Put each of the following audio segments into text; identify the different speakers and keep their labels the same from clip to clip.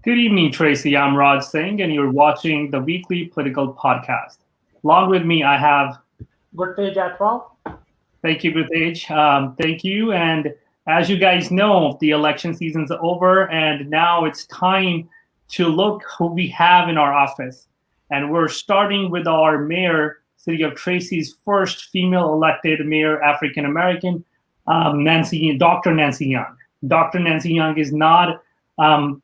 Speaker 1: Good evening, Tracy. I'm Raj Singh, and you're watching the weekly political podcast. Along with me, I have.
Speaker 2: Gurtej Atwal.
Speaker 1: Thank you, Gurtej. Thank you. And as you guys know, the election season's over, and now it's time to look who we have in our office. And we're starting with our mayor, City of Tracy's first female elected mayor, African American, Dr. Nancy Young. Dr. Nancy Young is not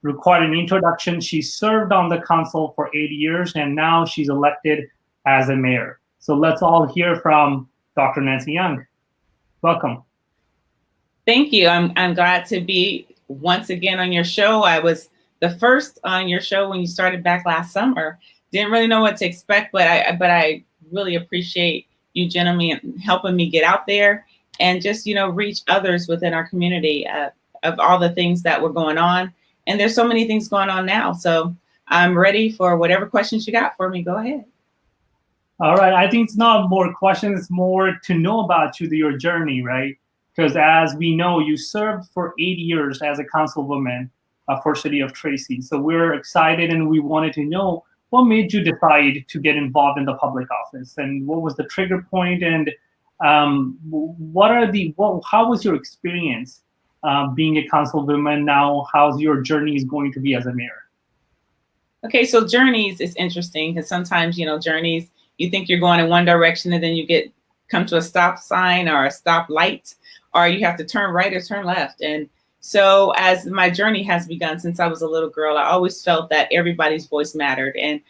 Speaker 1: required an introduction. She served on the council for 8 years, and now she's elected as a mayor. So let's all hear from Dr. Nancy Young. Welcome.
Speaker 3: Thank you. I'm glad to be once again on your show. I was the first on your show when you started back last summer. Didn't really know what to expect, but I really appreciate you gentlemen helping me get out there and just reach others within our community of all the things that were going on. And there's so many things going on now. So I'm ready for whatever questions you got for me. Go ahead.
Speaker 1: All right. I think it's not more questions, it's more to know about you, your journey, right? Because as we know, you served for 8 years as a councilwoman for City of Tracy. So we're excited and we wanted to know what made you decide to get involved in the public office and what was the trigger point and how was your experience being a councilwoman now? How's your journey is going to be as a mayor?
Speaker 3: Okay, so journeys is interesting because sometimes, journeys, you think you're going in one direction and then you come to a stop sign or a stop light, or you have to turn right or turn left. And so as my journey has begun since I was a little girl, I always felt that everybody's voice mattered. And,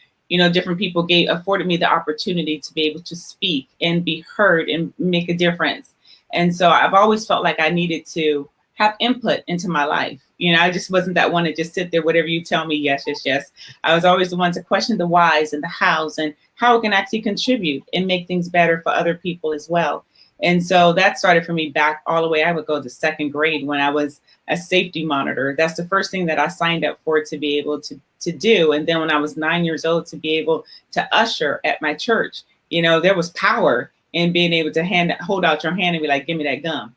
Speaker 3: different people afforded me the opportunity to be able to speak and be heard and make a difference. And so I've always felt like I needed to have input into my life. I just wasn't that one to just sit there, whatever you tell me, yes, yes, yes. I was always the one to question the whys and the hows and how it can actually contribute and make things better for other people as well. And so that started for me back all the way. I would go to second grade when I was a safety monitor. That's the first thing that I signed up for to be able to do. And then when I was 9 years old, to be able to usher at my church, there was power in being able to hold out your hand and be like, give me that gum,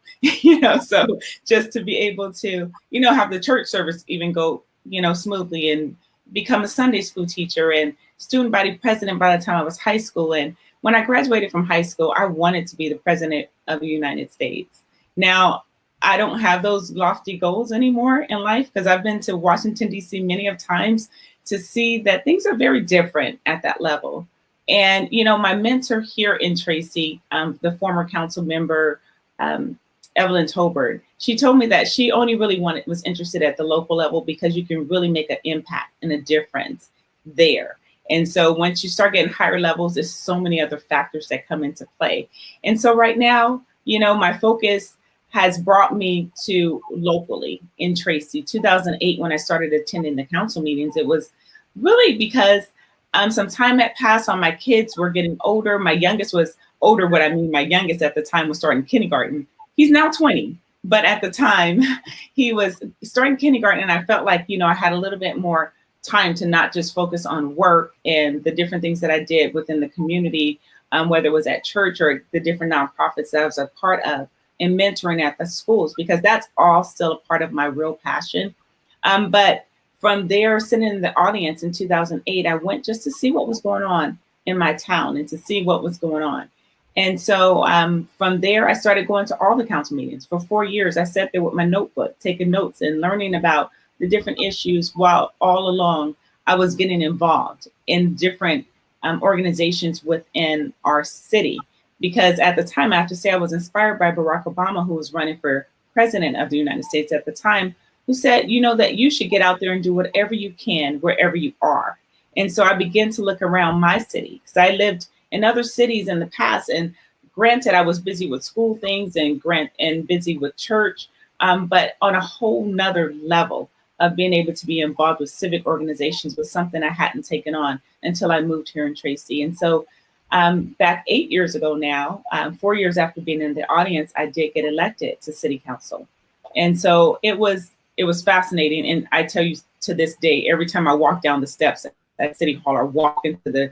Speaker 3: so just to be able to, have the church service even go, smoothly and become a Sunday school teacher and student body president by the time I was high school. And when I graduated from high school, I wanted to be the president of the United States. Now, I don't have those lofty goals anymore in life because I've been to Washington, D.C. many of times to see that things are very different at that level. And, my mentor here in Tracy, the former council member, Evelyn Tolbert, she told me that she only really was interested at the local level because you can really make an impact and a difference there. And so once you start getting higher levels, there's so many other factors that come into play. And so right now, my focus has brought me to locally in Tracy. 2008, when I started attending the council meetings, it was really because some time had passed on. My kids were getting older. My youngest was older. What I mean, my youngest at the time was starting kindergarten. He's now 20, but at the time he was starting kindergarten. And I felt like, I had a little bit more time to not just focus on work and the different things that I did within the community, whether it was at church or the different nonprofits that I was a part of, and mentoring at the schools, because that's all still a part of my real passion. But from there, sitting in the audience in 2008, I went just to see what was going on in my town and to see what was going on. And so from there, I started going to all the council meetings. For 4 years, I sat there with my notebook, taking notes and learning about the different issues, while all along I was getting involved in different organizations within our city. Because at the time, I have to say, I was inspired by Barack Obama, who was running for president of the United States at the time, who said, that you should get out there and do whatever you can, wherever you are. And so I began to look around my city, because I lived in other cities in the past. And granted, I was busy with school things and busy with church, but on a whole nother level of being able to be involved with civic organizations was something I hadn't taken on until I moved here in Tracy. And so back 8 years ago now, 4 years after being in the audience, I did get elected to city council. And so it was fascinating. And I tell you, to this day, every time I walk down the steps at City Hall or walk into the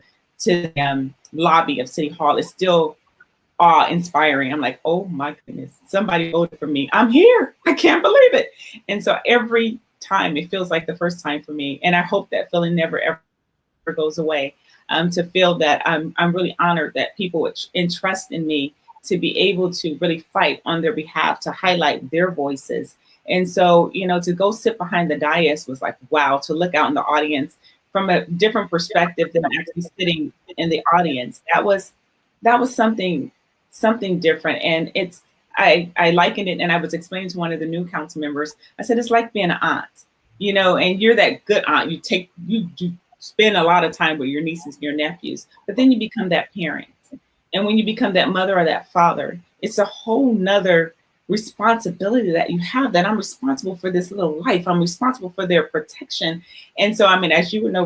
Speaker 3: lobby of City Hall, it's still awe-inspiring. I'm like, oh my goodness, somebody voted for me. I'm here. I can't believe it. And so every time. It feels like the first time for me. And I hope that feeling never, ever goes away. To feel that I'm really honored that people would entrust in me to be able to really fight on their behalf, to highlight their voices. And so, you know, to go sit behind the dais was like, wow, to look out in the audience from a different perspective than actually sitting in the audience. That was something different. And I likened it, and I was explaining to one of the new council members, I said, it's like being an aunt, you know, and you're that good aunt. You spend a lot of time with your nieces and your nephews, but then you become that parent. And when you become that mother or that father, it's a whole nother responsibility that you have, that I'm responsible for this little life. I'm responsible for their protection. And so, I mean, as you would know,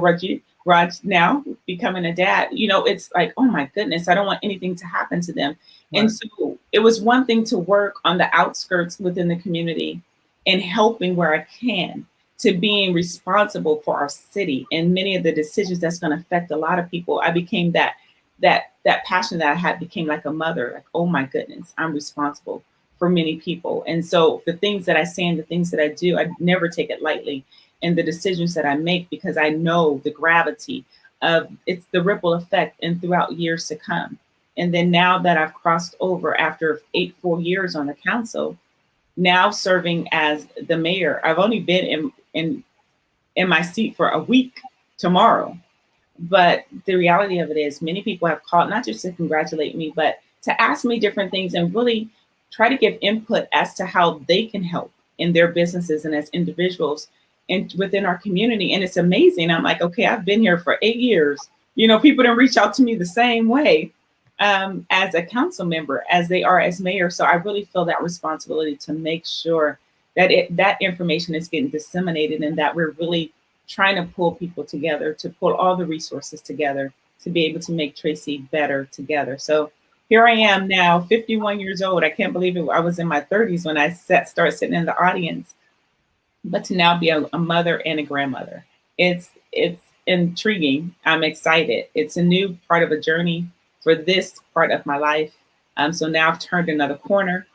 Speaker 3: Raj, now becoming a dad, you know, it's like, oh my goodness, I don't want anything to happen to them. Right. And so it was one thing to work on the outskirts within the community and helping where I can, to being responsible for our city and many of the decisions that's going to affect a lot of people. I became that passion that I had became like a mother, like, oh my goodness, I'm responsible for many people. And so the things that I say and the things that I do, I never take it lightly. And the decisions that I make, because I know the gravity of it's the ripple effect and throughout years to come. And then now that I've crossed over after 4 years on the council, now serving as the mayor, I've only been in my seat for a week tomorrow. But the reality of it is many people have called, not just to congratulate me, but to ask me different things and really try to give input as to how they can help in their businesses and as individuals and within our community. And it's amazing. I'm like, okay, I've been here for 8 years. You know, people didn't reach out to me the same way as a council member as they are as mayor. So I really feel that responsibility to make sure that that information is getting disseminated and that we're really trying to pull people together, to pull all the resources together to be able to make Tracy better together. So here I am now, 51 years old. I can't believe it. I was in my 30s when I started sitting in the audience, but to now be a mother and a grandmother, it's intriguing. I'm excited. It's a new part of a journey for this part of my life. So now I've turned another corner,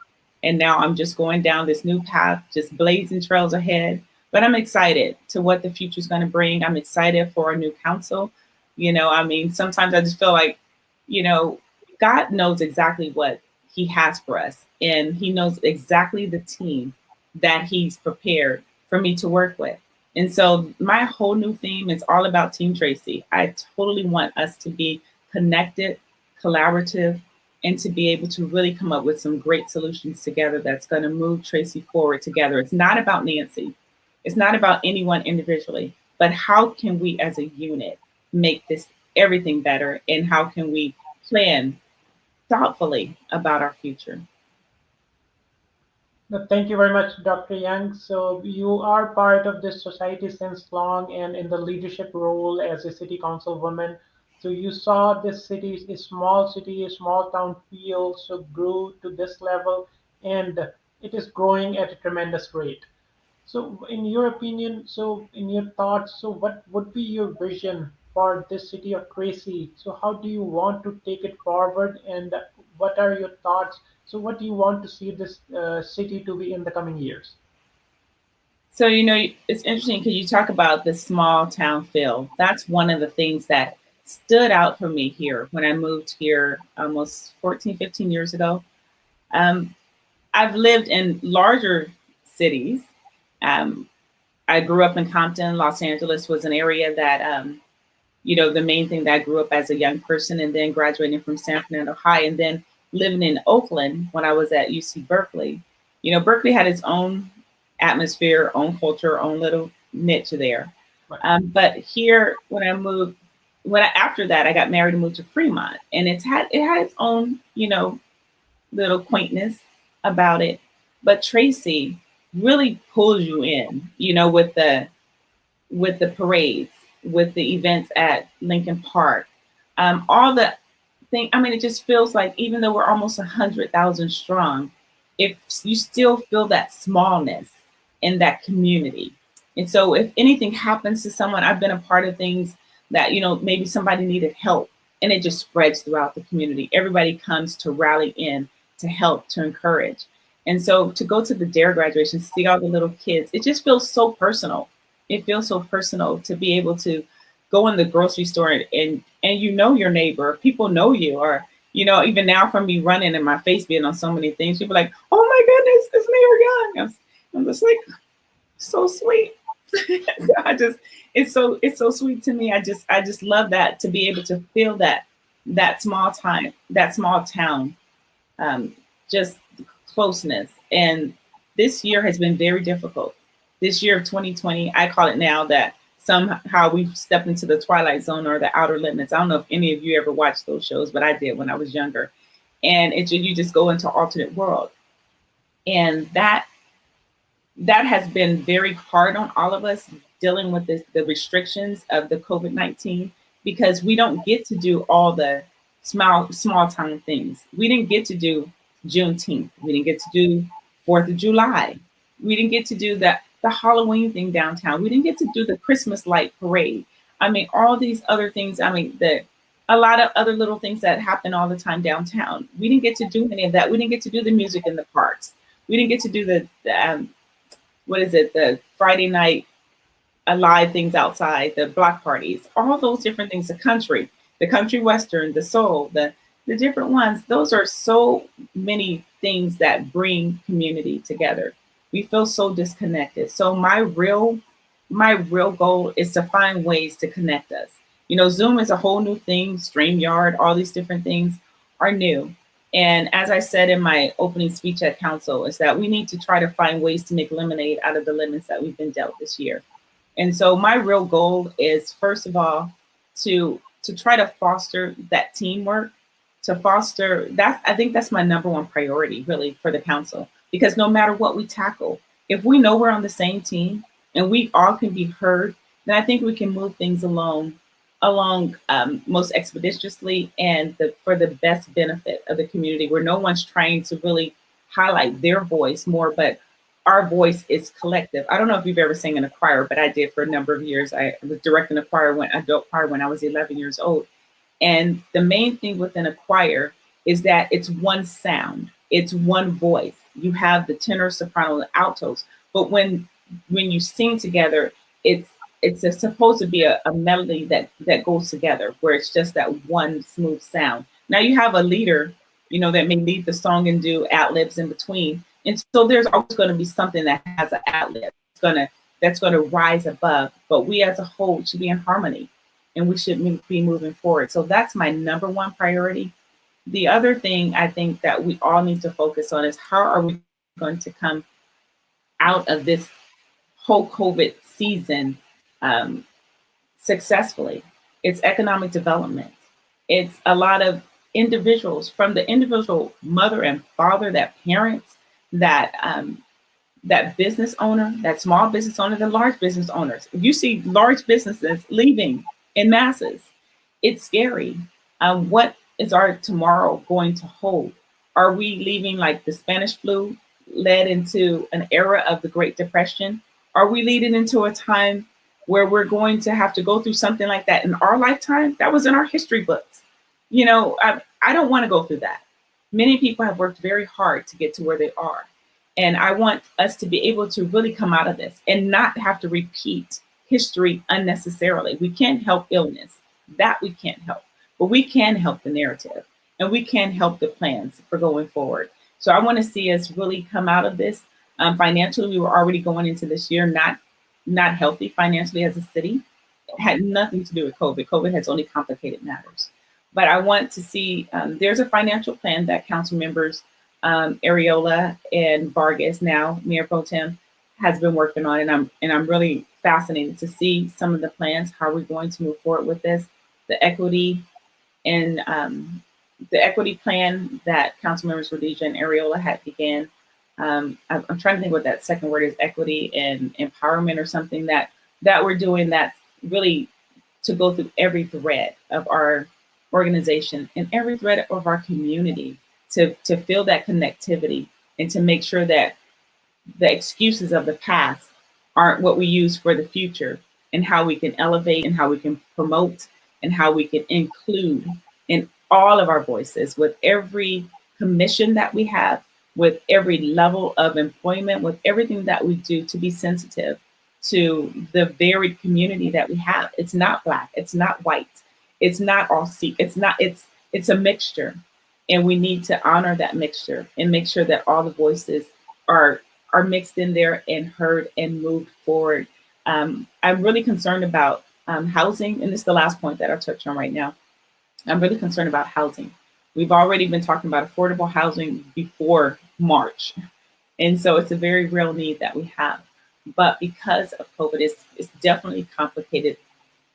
Speaker 3: and now I'm just going down this new path, just blazing trails ahead. But I'm excited to what the future is going to bring. I'm excited for our new council. You know, I mean, sometimes I just feel like, you know, God knows exactly what he has for us. And he knows exactly the team that he's prepared for me to work with. And so my whole new theme is all about Team Tracy. I totally want us to be connected, collaborative, and to be able to really come up with some great solutions together that's going to move Tracy forward together. It's not about Nancy. It's not about anyone individually, but how can we as a unit make this everything better, and how can we plan thoughtfully about our future?
Speaker 2: Thank you very much, Dr. Young. So you are part of this society since long and in the leadership role as a city councilwoman. So you saw this city, a small city, a small town feel, so grew to this level, and it is growing at a tremendous rate. So in your opinion, so in your thoughts, so what would be your vision for this city of Tracy? So how do you want to take it forward, and what are your thoughts? So what do you want to see this city to be in the coming years?
Speaker 3: So, you know, it's interesting because you talk about the small town feel. That's one of the things that stood out for me here when I moved here almost 14, 15 years ago. I've lived in larger cities. I grew up in Compton. Los Angeles was an area that, you know, the main thing that I grew up as a young person, and then graduating from San Fernando High, and then living in Oakland when I was at UC Berkeley. You know, Berkeley had its own atmosphere, own culture, own little niche there. Right. But here, when I moved, after that, I got married and moved to Fremont, and it had its own, you know, little quaintness about it. But Tracy really pulls you in, you know, with the parades, with the events at Lincoln Park, all the thing. I mean, it just feels like even though we're almost 100,000 strong, if you still feel that smallness in that community. And so if anything happens to someone, I've been a part of things that, you know, maybe somebody needed help, and it just spreads throughout the community. Everybody comes to rally in to help, to encourage. And so to go to the DARE graduation, see all the little kids, it just feels so personal. It feels so personal to be able to go in the grocery store and you know your neighbor, people know you, or, you know, even now from me running and my face being on so many things, people are like, oh my goodness, it's Mayor Young. I'm just like, so sweet. It's so sweet to me. I just love that, to be able to feel that small town, just closeness. And this year has been very difficult. This year of 2020, I call it now that somehow we've stepped into the twilight zone or the outer limits. I don't know if any of you ever watched those shows, but I did when I was younger. And you just go into alternate world. And that has been very hard on all of us, dealing with the restrictions of the COVID-19, because we don't get to do all the small time things. We didn't get to do Juneteenth. We didn't get to do 4th of July. We didn't get to do the Halloween thing downtown. We didn't get to do the Christmas light parade. I mean, all these other things. I mean, a lot of other little things that happen all the time downtown. We didn't get to do any of that. We didn't get to do the music in the parks. We didn't get to do the Friday night live things outside, the block parties, all those different things, the country western, the soul, the different ones. Those are so many things that bring community together. We feel so disconnected. So my real goal is to find ways to connect us. You know, Zoom is a whole new thing. StreamYard, all these different things are new. And as I said in my opening speech at council, is that we need to try to find ways to make lemonade out of the lemons that we've been dealt this year. And so my real goal is, first of all, to try to foster that teamwork, to foster that. I think that's my number one priority, really, for the council, because no matter what we tackle, if we know we're on the same team and we all can be heard, then I think we can move things along most expeditiously and for the best benefit of the community, where no one's trying to really highlight their voice more, but our voice is collective. I don't know if you've ever sang in a choir, but I did for a number of years. I was directing a adult choir when I was 11 years old. And the main thing within a choir is that it's one sound, it's one voice. You have the tenor, soprano, and altos. But when you sing together, it's supposed to be a melody that goes together, where it's just that one smooth sound. Now you have a leader, you know, that may lead the song and do ad-libs in between. And so there's always going to be something that has an ad-lib that's going to rise above. But we as a whole should be in harmony, and we should be moving forward. So that's my number one priority. The other thing I think that we all need to focus on is, how are we going to come out of this whole COVID season successfully? It's economic development. It's a lot of individuals, from the individual mother and father, that parents, that business owner, that small business owner, the large business owners. You see large businesses leaving in masses. It's scary. What is our tomorrow going to hold? Are we leaving like the Spanish flu led into an era of the Great Depression? Are we leading into a time where we're going to have to go through something like that in our lifetime? That was in our history books. You know, I don't want to go through that. Many people have worked very hard to get to where they are. And I want us to be able to really come out of this and not have to repeat history unnecessarily. We can't help illness. That we can't help. But we can help the narrative, and we can help the plans for going forward. So I want to see us really come out of this. Financially, we were already going into this year not healthy financially as a city. It had nothing to do with COVID. COVID has only complicated matters. But I want to see, there's a financial plan that council members, Areola and Vargas, now Mayor Pro Tem, has been working on, and I'm really fascinated to see some of the plans, how we're going to move forward with this, the equity and the equity plan that council members Rhodesia and Areola had began. I'm trying to think what that second word is, equity and empowerment or something that we're doing, that's really to go through every thread of our organization and every thread of our community to feel that connectivity and to make sure that the excuses of the past aren't what we use for the future, and how we can elevate and how we can promote and how we can include in all of our voices with every commission that we have, with every level of employment, with everything that we do, to be sensitive to the varied community that we have. It's not Black, it's not white, it's not all Sikh, it's a mixture. And we need to honor that mixture and make sure that all the voices are mixed in there and heard and moved forward. I'm really concerned about housing, and this is the last point that I'll touch on right now. I'm really concerned about housing. We've already been talking about affordable housing before March. And so it's a very real need that we have. But because of COVID, it's definitely complicated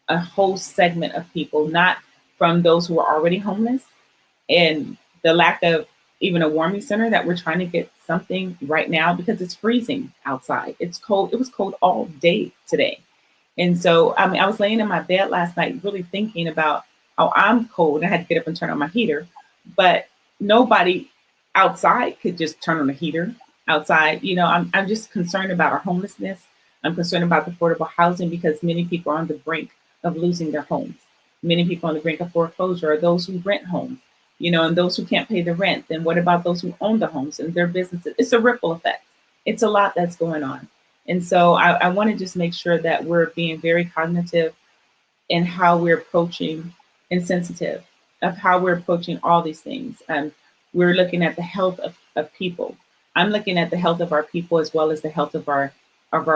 Speaker 3: a whole segment of people, not from those who are already homeless and the lack of even a warming center, that we're trying to get something right now because it's freezing outside. It's cold. It was cold all day today. And so, I mean, I was laying in my bed last night really thinking about how I'm cold and I had to get up and turn on my heater, but nobody outside could just turn on the heater outside. You know, I'm just concerned about our homelessness. I'm concerned about the affordable housing because many people are on the brink of losing their homes. Many people on the brink of foreclosure are those who rent homes, you know, and those who can't pay the rent. Then what about those who own the homes and their businesses? It's a ripple effect. It's a lot that's going on. And so I want to just make sure that we're being very cognitive in how we're approaching and sensitive of how we're approaching all these things. We're looking at the health of people. I'm looking at the health of our people as well as the health of our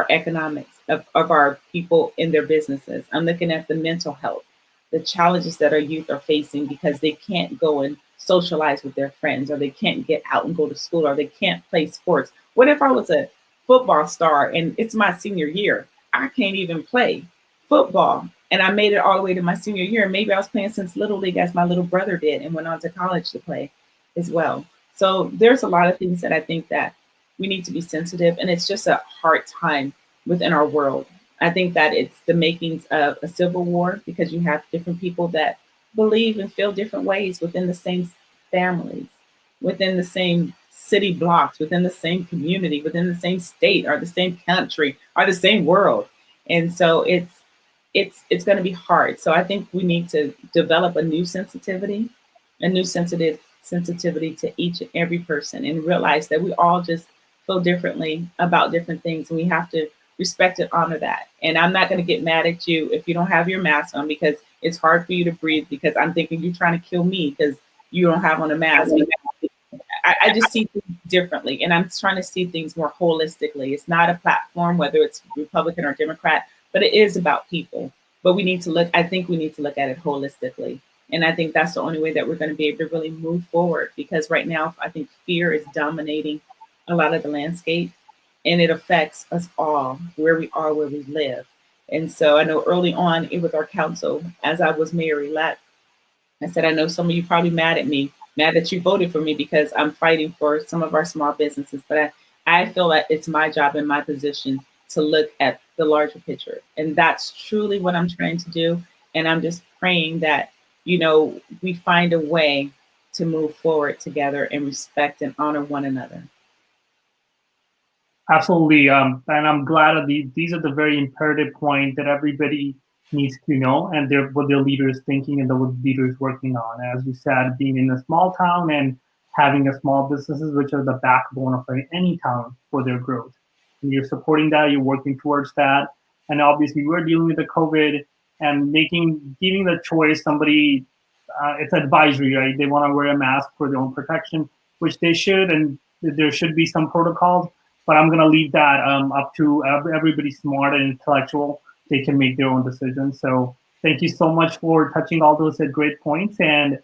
Speaker 3: economics, of our people in their businesses. I'm looking at the mental health, the challenges that our youth are facing because they can't go and socialize with their friends, or they can't get out and go to school, or they can't play sports. What if I was a football star and it's my senior year? I can't even play football. And I made it all the way to my senior year. Maybe I was playing since Little League, as my little brother did, and went on to college to play as well. So there's a lot of things that I think that we need to be sensitive, and it's just a hard time within our world. I think that it's the makings of a civil war because you have different people that believe and feel different ways within the same families, within the same city blocks, within the same community, within the same state, or the same country, or the same world. And so it's going to be hard. So I think we need to develop a new sensitivity to each and every person, and realize that we all just feel differently about different things, and we have to respect and honor that. And I'm not going to get mad at you if you don't have your mask on, because it's hard for you to breathe, because I'm thinking you're trying to kill me because you don't have on a mask. I just see things differently, and I'm trying to see things more holistically. It's not a platform, whether it's Republican or Democrat, but it is about people. But I think we need to look at it holistically. And I think that's the only way that we're going to be able to really move forward, because right now, I think fear is dominating a lot of the landscape, and it affects us all where we are, where we live. And so I know early on with our council, as I was mayor-elect, I said, I know some of you probably mad at me, mad that you voted for me because I'm fighting for some of our small businesses. But I feel that it's my job and my position to look at the larger picture. And that's truly what I'm trying to do. And I'm just praying that, you know, we find a way to move forward together and respect and honor one another.
Speaker 1: Absolutely. And I'm glad that these are the very imperative points that everybody needs to know, and what their leader is thinking and what the leader is working on. As you said, being in a small town and having a small businesses, which are the backbone of any town for their growth. And you're supporting that, you're working towards that. And obviously we're dealing with the COVID and giving the choice, somebody, it's advisory, right? They want to wear a mask for their own protection, which they should, and there should be some protocols. But I'm going to leave that up to everybody smart and intellectual. They can make their own decisions. So thank you so much for touching all those great points. And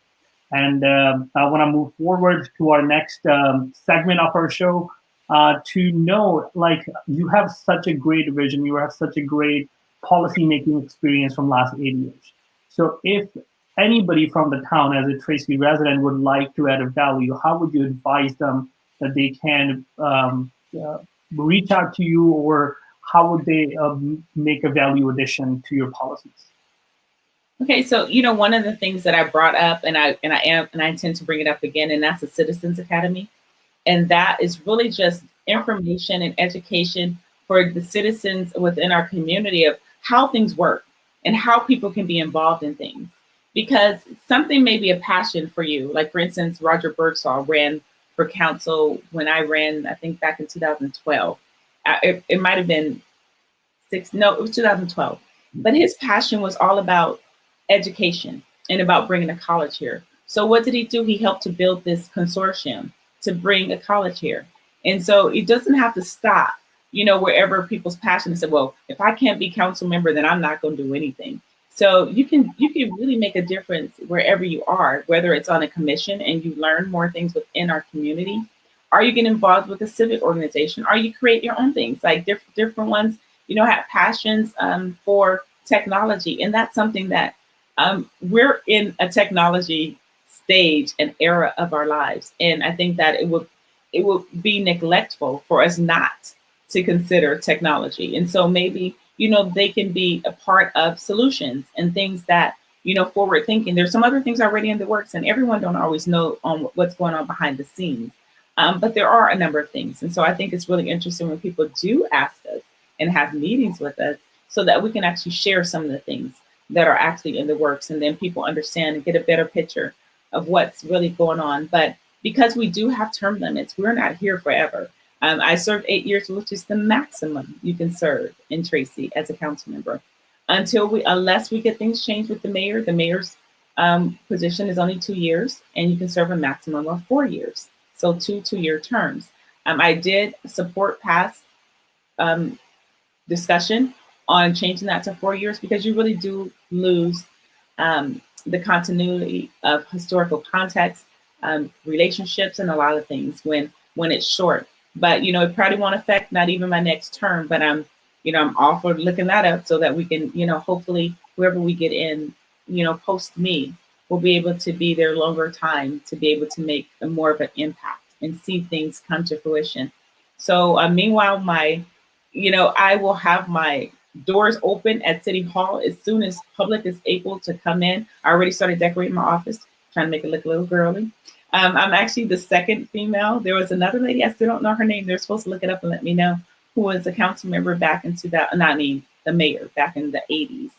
Speaker 1: I want to move forward to our next segment of our show to know, like, you have such a great vision. You have such a great policy-making experience from last 8 years. So if anybody from the town as a Tracy resident would like to add a value, how would you advise them that they can reach out to you, or how would they make a value addition to your policies?
Speaker 3: Okay, so one of the things that I brought up, and I intend to bring it up again, and that's the Citizens Academy, and that is really just information and education for the citizens within our community of how things work and how people can be involved in things. Because something may be a passion for you, like for instance, Roger Birdsall ran for council when I ran, I think back in 2012. It might have been no, it was 2012. But his passion was all about education and about bringing a college here. So what did he do? He helped to build this consortium to bring a college here. And so it doesn't have to stop, wherever people's passion is. Well, if I can't be council member, then I'm not going to do anything. So you can really make a difference wherever you are, whether it's on a commission and you learn more things within our community, or you get involved with a civic organization, or you create your own things, like different ones, have passions for technology. And that's something that we're in a technology stage and era of our lives. And I think that it would be neglectful for us not to consider technology. And so maybe, they can be a part of solutions and things that, forward thinking. There's some other things already in the works, and everyone don't always know on what's going on behind the scenes. But there are a number of things. And so I think it's really interesting when people do ask us and have meetings with us so that we can actually share some of the things that are actually in the works, and then people understand and get a better picture of what's really going on. But because we do have term limits, we're not here forever. I served 8 years, which is the maximum you can serve in Tracy as a council member, unless we get things changed with the mayor. The mayor's position is only 2 years, and you can serve a maximum of 4 years. So 2-year terms. I did support past discussion on changing that to 4 years, because you really do lose the continuity of historical context, relationships, and a lot of things when it's short. But it probably won't affect not even my next term. But I'm all for looking that up so that we can, hopefully whoever we get in, post me, will be able to be there longer time to be able to make more of an impact and see things come to fruition. So meanwhile, I will have my doors open at City Hall as soon as public is able to come in. I already started decorating my office, trying to make it look a little girly. I'm actually the second female. There was another lady, I still don't know her name. They're supposed to look it up and let me know, who was a council member back in the mayor back in the 80s.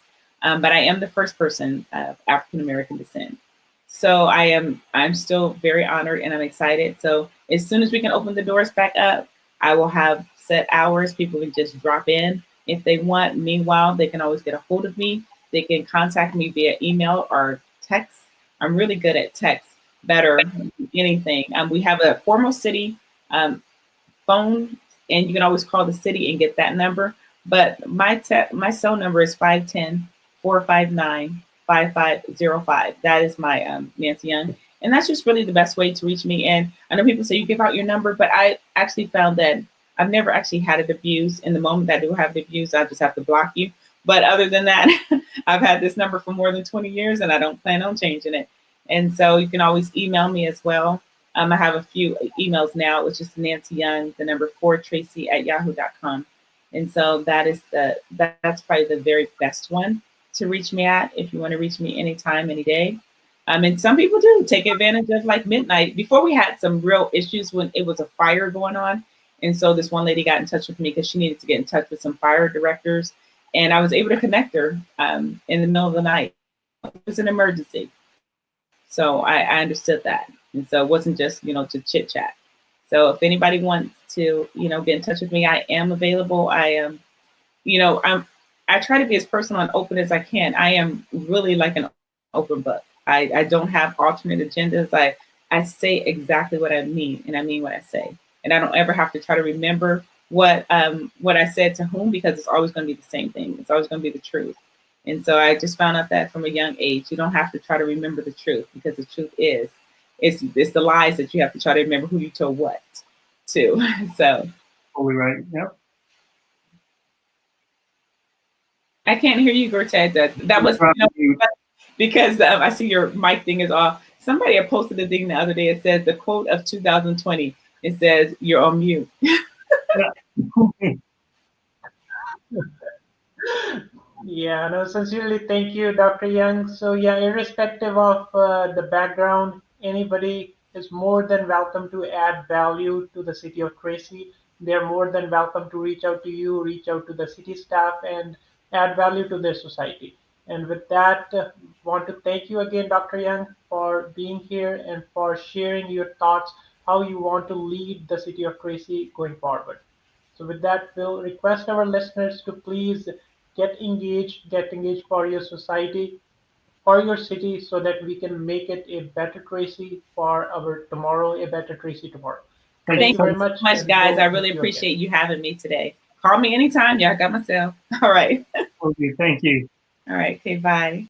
Speaker 3: But I am the first person of African-American descent. So I'm still very honored, and I'm excited. So as soon as we can open the doors back up, I will have set hours. People can just drop in if they want. Meanwhile, they can always get a hold of me. They can contact me via email or text. I'm really good at text, better than anything. We have a formal city phone, and you can always call the city and get that number. But my cell number is 510-459-5505. That is my Nancy Young. And that's just really the best way to reach me. And I know people say you give out your number, but I actually found that I've never actually had it abused. In the moment that I do have it abused, I just have to block you. But other than that, I've had this number for more than 20 years, and I don't plan on changing it. And so you can always email me as well. I have a few emails now, which is Nancy Young, the number 4 Tracy@yahoo.com. And so that's probably the very best one to reach me at if you want to reach me anytime, any day. And some people do take advantage of like midnight. Before, we had some real issues when it was a fire going on. And so this one lady got in touch with me because she needed to get in touch with some fire directors. And I was able to connect her in the middle of the night. It was an emergency. So I understood that. And so it wasn't just, to chit chat. So if anybody wants to, get in touch with me, I am available. I am, I try to be as personal and open as I can. I am really like an open book. I don't have alternate agendas. I say exactly what I mean, and I mean what I say. And I don't ever have to try to remember what I said to whom, because it's always going to be the same thing. It's always going to be the truth. And so I just found out that from a young age, you don't have to try to remember the truth, because the truth is, it's the lies that you have to try to remember who you told what to. So.
Speaker 1: Totally right. Yep.
Speaker 3: I can't hear you, Gortat. That was because I see your mic thing is off. Somebody had posted a thing the other day. It says the quote of 2020. It says you're on mute.
Speaker 2: Yeah, no, sincerely, thank you, Dr. Young. So yeah, irrespective of the background, anybody is more than welcome to add value to the city of Tracy. They're more than welcome to reach out to you, reach out to the city staff, and add value to their society. And with that, want to thank you again, Dr. Young, for being here and for sharing your thoughts how you want to lead the city of Tracy going forward. So with that, we'll request our listeners to please get engaged for your society, for your city, so that we can make it a better Tracy for our tomorrow, a better Tracy tomorrow. Thank you
Speaker 3: Thank
Speaker 2: very
Speaker 3: you so
Speaker 2: much.
Speaker 3: much,
Speaker 2: And
Speaker 3: guys. I
Speaker 2: we'll
Speaker 3: really
Speaker 2: meet you again.
Speaker 3: appreciate you having me today. Call me anytime. Y'all got myself. All right.
Speaker 1: Okay, thank you.
Speaker 3: All right. Okay, bye.